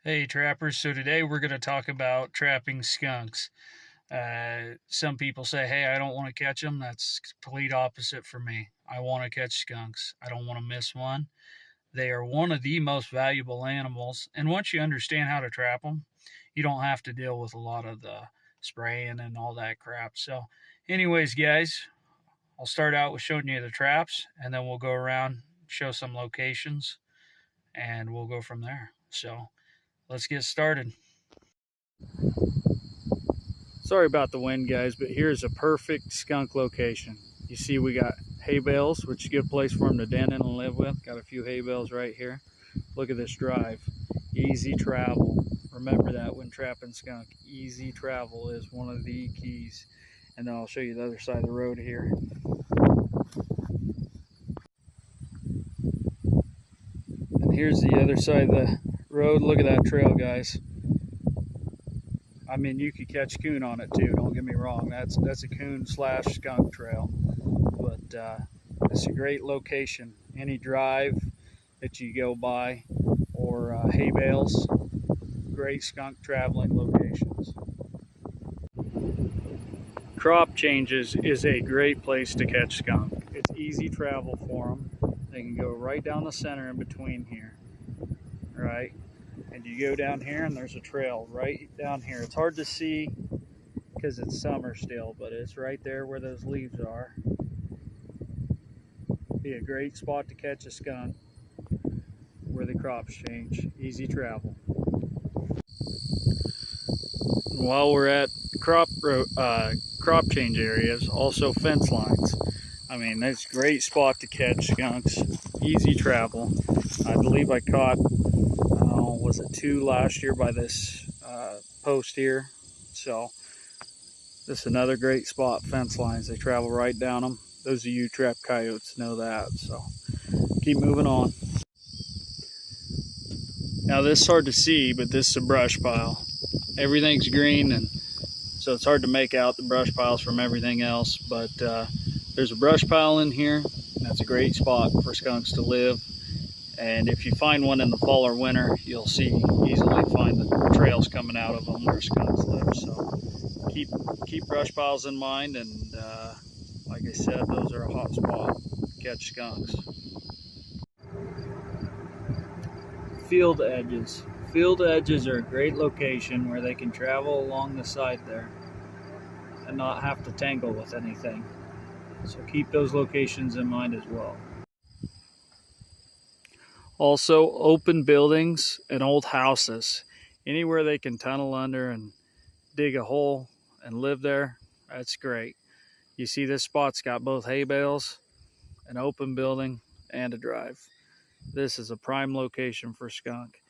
Hey trappers, so today we're going to talk about trapping skunks. Some people say, hey, I don't want to catch them. That's complete opposite for me. I want to catch skunks. I don't want to miss one. They are one of the most valuable animals, and once you understand how to trap them, you don't have to deal with a lot of the spraying and all that crap. So, anyways, guys, I'll start out with showing you the traps, and then we'll go around, show some locations, and we'll go from there. So, let's get started. Sorry about the wind, guys, but here's a perfect skunk location. You see we got hay bales, which is a good place for them to den in and live with. Got a few hay bales right here. Look at this drive. Easy travel. Remember that when trapping skunk. Easy travel is one of the keys. And then I'll show you the other side of the road here. And here's the other side of the road. Look at that trail, guys. I mean, you could catch coon on it too, don't get me wrong. That's a coon / skunk trail. But it's a great location. Any drive that you go by or hay bales, great skunk traveling locations. Crop changes is a great place to catch skunk. It's easy travel for them. They can go right down the center in between here, right? And you go down here and there's a trail right down here. It's hard to see because it's summer still, but it's right there where those leaves are. Be a great spot to catch a skunk where the crops change. Easy travel. And while we're at crop change areas, also fence lines. I mean, that's a great spot to catch skunks. Easy travel. I believe I caught was it 2 last year by this post here. So this is another great spot. Fence lines, they travel right down them. Those of you trap coyotes know that. So keep moving on. Now this is hard to see, but this is a brush pile. Everything's green, and so it's hard to make out the brush piles from everything else, but there's a brush pile in here. That's a great spot for skunks to live. And if you find one in the fall or winter, you'll easily find the trails coming out of them where skunks live. So keep brush piles in mind, and like I said, those are a hot spot to catch skunks. Field edges. Field edges are a great location where they can travel along the side there and not have to tangle with anything. So keep those locations in mind as well. Also, open buildings and old houses. Anywhere they can tunnel under and dig a hole and live there, that's great. You see this spot's got both hay bales, an open building, and a drive. This is a prime location for skunk.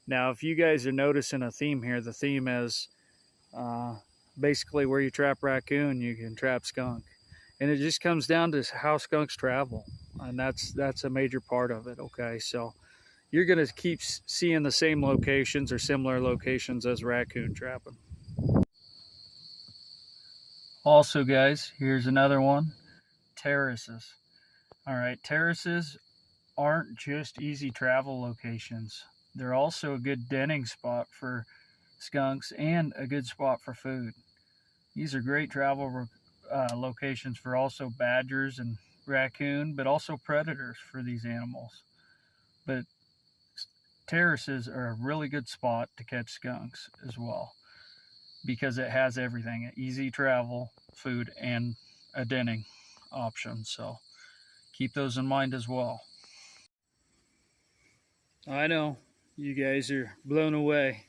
Now, if you guys are noticing a theme here, the theme is basically where you trap raccoon, you can trap skunk. And it just comes down to how skunks travel. And that's a major part of it, okay? So you're gonna keep seeing the same locations or similar locations as raccoon trapping. Also, guys, here's another one, terraces. All right, terraces aren't just easy travel locations. They're also a good denning spot for skunks and a good spot for food. These are great travel locations for also badgers and raccoon, but also predators for these animals. But terraces are a really good spot to catch skunks as well, because it has everything: easy travel, food, and a denning option. So keep those in mind as well. I know you guys are blown away.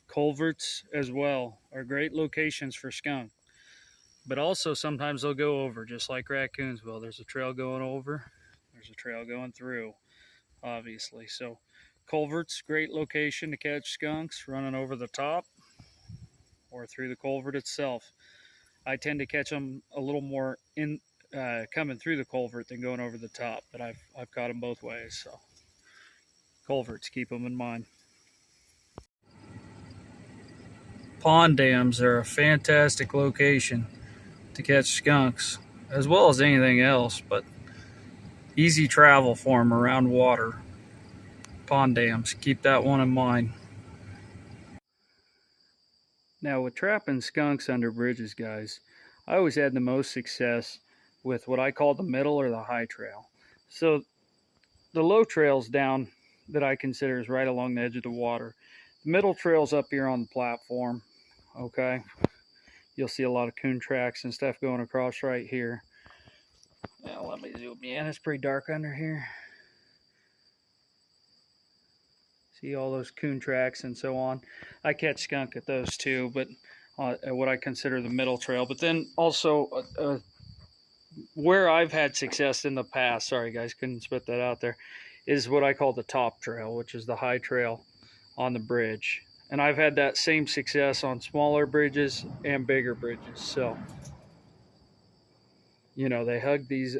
Culverts as well are great locations for skunk, but also sometimes they'll go over just like raccoons will. There's a trail going over, there's a trail going through, obviously. So culverts, great location to catch skunks running over the top or through the culvert itself. I tend to catch them a little more in coming through the culvert than going over the top, but I've caught them both ways. So culverts, keep them in mind. Pond dams are a fantastic location to catch skunks as well as anything else, but easy travel for them around water. Pond dams, keep that one in mind. Now with trapping skunks under bridges, guys, I always had the most success with what I call the middle or the high trail. So the low trail's down that I consider is right along the edge of the water. The middle trail's up here on the platform, okay? You'll see a lot of coon tracks and stuff going across right here. Now let me zoom in, it's pretty dark under here. See all those coon tracks and so on. I catch skunk at those too, but what I consider the middle trail. But then also where I've had success in the past, sorry guys, couldn't spit that out there, is what I call the top trail, which is the high trail on the bridge. And I've had that same success on smaller bridges and bigger bridges. So, you know, they hug these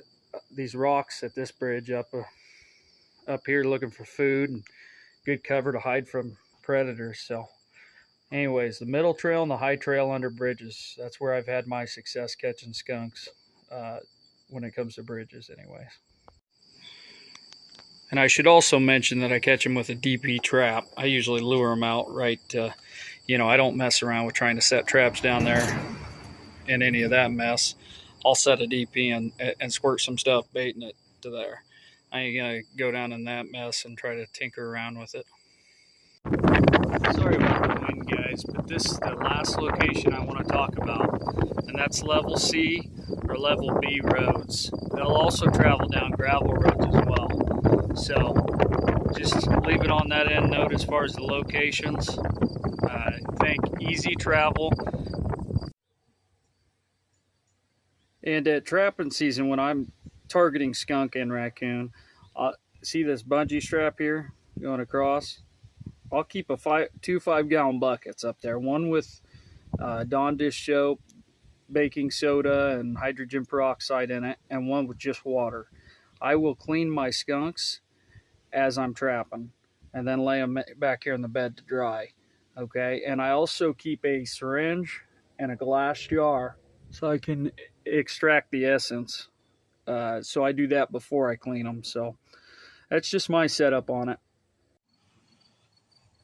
rocks at this bridge up here looking for food and good cover to hide from predators. So anyways, the middle trail and the high trail under bridges, that's where I've had my success catching skunks when it comes to bridges anyways. And I should also mention that I catch them with a DP trap. I usually lure them out right, you know, I don't mess around with trying to set traps down there and any of that mess. I'll set a DP and squirt some stuff, baiting it to there. I ain't gonna go down in that mess and try to tinker around with it. Sorry about the wind, guys, but this is the last location I want to talk about, and that's level C or level B roads. They'll also travel down gravel roads as well. So just leave it on that end note as far as the locations. Think easy travel. And at trapping season, when I'm targeting skunk and raccoon, see this bungee strap here going across? I'll keep two 5-gallon buckets up there, one with Dawn dish soap, baking soda, and hydrogen peroxide in it, and one with just water. I will clean my skunks as I'm trapping and then lay them back here in the bed to dry. Okay, and I also keep a syringe and a glass jar so I can extract the essence. So I do that before I clean them. So that's just my setup on it.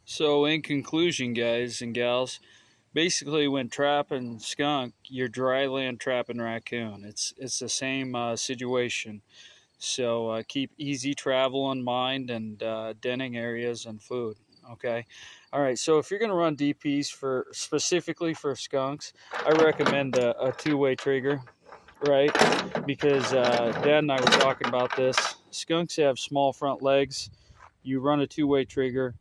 So in conclusion, guys and gals, basically when trapping skunk, you're dry land trapping raccoon. It's the same situation. So keep easy travel in mind and denning areas and food. Okay. All right. So if you're going to run DPs specifically for skunks, I recommend a two-way trigger, right? Because Dan and I were talking about this. Skunks have small front legs. You run a two-way trigger,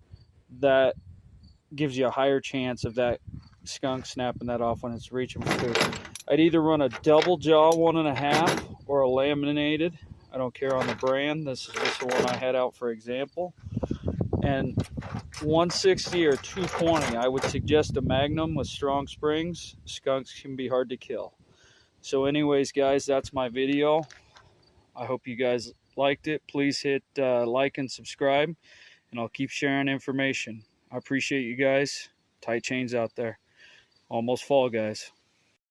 that gives you a higher chance of that skunk snapping that off when it's reaching for food. I'd either run a double jaw 1.5 or a laminated. I don't care on the brand. This is just the one I had out for example. And 160 or 220, I would suggest a Magnum with strong springs. Skunks can be hard to kill. So anyways, guys, that's my video. I hope you guys liked it. Please hit like and subscribe, and I'll keep sharing information. I appreciate you guys. Tight chains out there. Almost fall, guys.